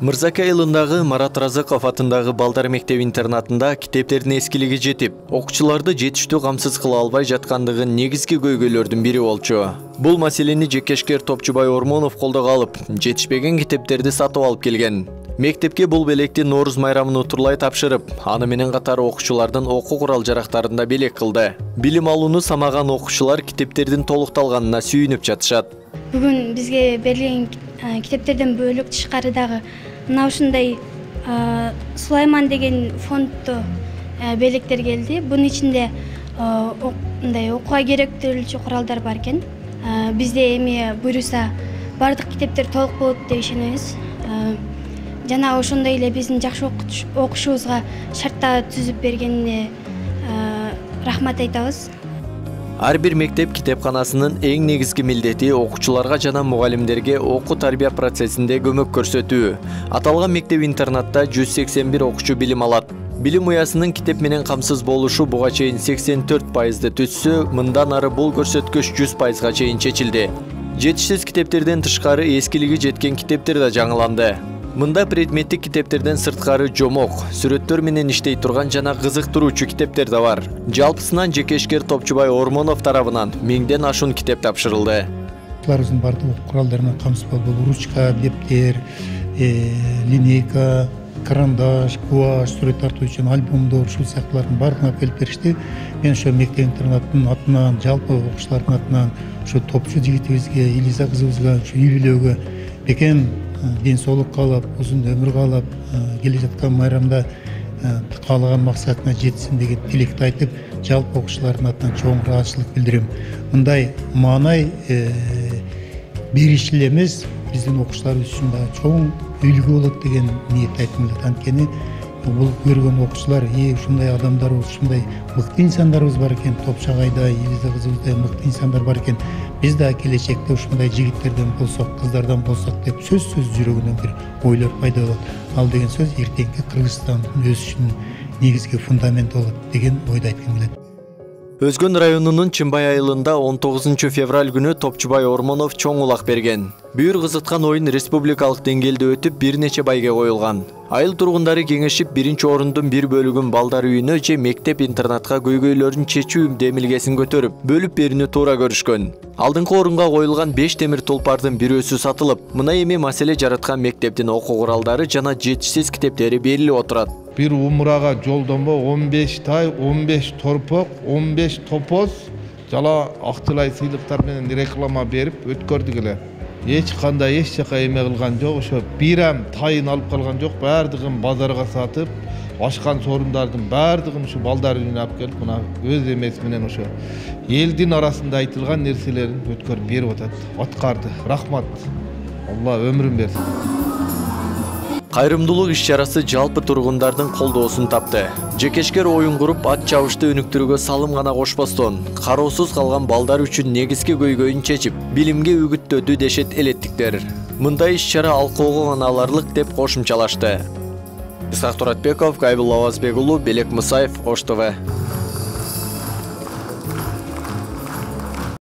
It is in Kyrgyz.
Мырзака айылындагы Марат Разыков атындагы балдар мектеп-интернатында китептердин эскилиги жетип, окуучуларды жетиштүү камсыз кыла албай жаткандыгы негизги көйгөйлөрдүн бири болчу. Бул маселени жекешкер Топчубай Ормонов колдого алып, жетишпеген китептерди сатып алып келген. Мектепке бул белекти Нооруз майрамын утурлай тапшырып, аны менен катар окуучулардын окуу курал жарактарында белек кылды. Билим алууну самаган окуучулар китептердин толукталганына сүйүнүп жатышат. Бүгүн бизге берилген китептерден бөлүк тышкарыдагы мына ушундай Сулайман деген фондто белектер келди. Бунун ичинде мындай окууга керектүүлчү куралдар бар экен. Бизде эми буйруса бардык китептер толук болот деп ишенебиз. Жана ошондой эле биздин жакшы окушубузга шарттар түзүп бергенине рахмат айтабыз. Ар бир мектеп китепканасынын эң негизги милдети окуучуларга жана мугалимдерге окуу тарбия процессинде көмөк көрсөтүү. Аталган мектеп-интернатта 181 окуучу билим алат. Билим уясынын китеп менен камсыз болушу буга чейин 84%ды түзсө, мындан ары бул көрсөткүч 100%га чейин чечилди. Жетишсиз китептерден тышкары эскилиги жеткен китептер да жаңыланды. Мында предметтик китептерден сырткары жомок, сүрөттөр менен иштей турган жана кызыктыруучу китептер да бар. Жалпысынан жекешкер Топчубай Ормонов тарабынан 1000ден ашуун китеп тапшырылды. Бардык окуу куралдарына камсыз болду. Ручка, дептер, линейка, карандаш, гуашь, сүрөт тартуу үчүн альбомдор, ушул сыяктуулардын баарын алып келип беришти. Мен ошо мектеп-интернаттын атынан, жалпы окуучулардын атынан, ошо топчу жигитибизге, Илиза кызыбызга, ошо үй бүлөгө бекем ден соолук каалап, узун өмүр каалап, келе жаткан майрамда каалаган максатына жетсин деген тилекти айтып, жалпы окуучулардын атынан чоң ыраазычылык билдирем. Мындай маанай бериш эле эмес, биздин окуучуларыбыз үчүн да чоң үлгү болот деген ниет айткым келет. Анткени бул көргөн окуучулар, ушундай адамдарыбыз, ушундай мыкты инсандарыбыз бар экен, Топчагайда, Илиза кызыбыздай мыкты инсандар бар экен. Биз да келечекте ушундай жигиттерден болсок, кыздардан болсок деп сөзсүз жүрөгүнөн бир ойлор пайда болот. Ал деген сөз эртеңки Кыргызстандын өсүшүнүн негизги фундаменти болот деген ойду айткым келет. Өзгөн районунун Чымбай айылында 19 февраль күнү Топчубай Ормонов чоң улак берген. Бүйүр кызыткан оюн республикалык деңгээлде өтүп, бир нече байге коюлган. Айыл тургундары кеңешип, биринчи орундун бир бөлүгүн балдар үйүнө же мектеп-интернатка көйгөйлөрүн чечүү демилгесин көтөрүп, бөлүп берүүнү туура көрүшкөн. Алдыңкы орунга коюлган 5 темир тулпардын бирөөсү сатылып, мына эми маселе жараткан мектептин окуу куралдары жана жетишсиз китептери берилип отурат. Bir umraga жолдонбо 15 тай, 15 торпок, 15 топоз жала актылай сыйлыктар менен реклама берип өткөрдүк эле. Эч кандай эч жака эме кылган жок, ошо бир ам тайын алып калган жок, баардыгын базарга сатып, ашкан сорундардын баардыгын ушу балдар үйүнө алып келип, мына өз эмеси менен ошо элдин арасында айтылган нерселерин өткөрүп берип атат. Аткарды. Рахмат. Алла өмүрүн берсин. Кайрымдуулук иш-чарасы жалпы тургундардын колдоосун тапты. Жекешкер оюн куруп, ат чабышты өнүктүрүүгө салым гана кошпостон, кароосуз калган балдар үчүн негизги көйгөйүн чечип, билимге үгүттөдү дешет элеттиктер. Мындай иш-чара алкоого гана аларлык деп кошумчалашты. Исхак Туратбеков, Кайбыл Лавазбек уулу, Белек Мусаев, Ош ТВ.